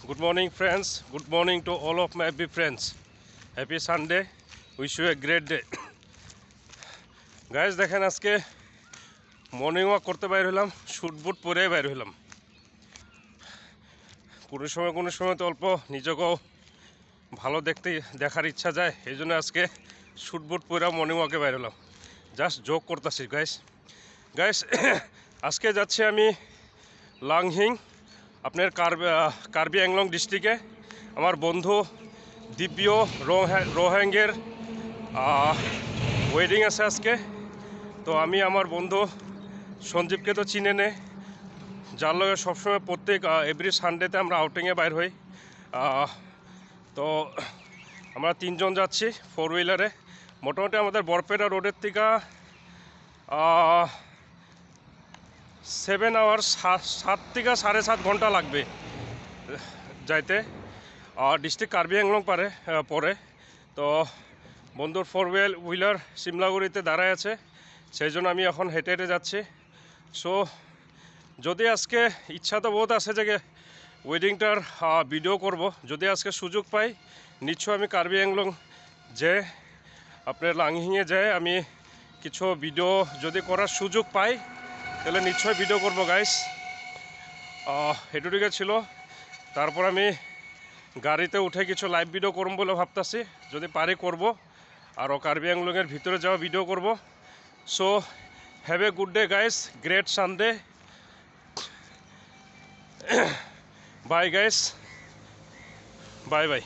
Good morning, friends. Good morning to all of my happy friends. Happy Sunday. Wish you a great day. Guys, দেখেন আজকে morning walk করতে বাইর হলাম, suit boot পরে বাইর হলাম। কোনো সময় তো অল্প নিজেকেও ভালো দেখার ইচ্ছা যায়, এই জন্য আজকে শুট বুট পরে মর্নিং ওয়াকে বাইর হলাম। জাস্ট জোক করতেছি গাইস আজকে যাচ্ছি আমি লাংহিং, আপনার কার্বি অ্যাংলং ডিস্ট্রিক্টে। আমার বন্ধু দিব্য রোহাঙ্গের ওয়েডিং আছে আজকে। তো আমি আমার বন্ধু সঞ্জীবকে তো চিনে নে, যার লগে সবসময় প্রত্যেক এভরি সানডেতে আমরা আউটিংয়ে বাইর হই। তো আমরা তিনজন যাচ্ছি ফোর হুইলারে। মোটামুটি আমাদের বরপেটা রোডের থেকে 7 আওয়ার্স, 7 থেকে 7.5 ঘন্টা লাগবে যাইতে। ডিস্ট্রিক্ট কার্বি অ্যাংলং পরে। তো বন্ধুর ফোর হুইলার সিমলাগুড়িতে দাঁড়ায় আছে, সেই জন্য আমি এখন হেঁটে হেঁটে যাচ্ছি। সো যদি আজকে ইচ্ছা তো বহুত আছে যে ওয়েডিংটার ভিডিও করব, যদি আজকে সুযোগ পাই নিশ্চয় আমি কার্বি অ্যাংলং যে আপনার লাংহিংয়ে যায় আমি কিছু ভিডিও যদি করার সুযোগ পাই তাহলে নিশ্চয় ভিডিও করব গাইস। এটুকুকে ছিল। তারপর আমি গাড়িতে উঠে কিছু লাইভ ভিডিও করব বলে ভাবতেছি, যদি পারি করব, আরও কার্বি অ্যাংলংয়ের ভিতরে যাওয়া ভিডিও করব। So have a good day guys, great Sunday, bye guys, bye bye.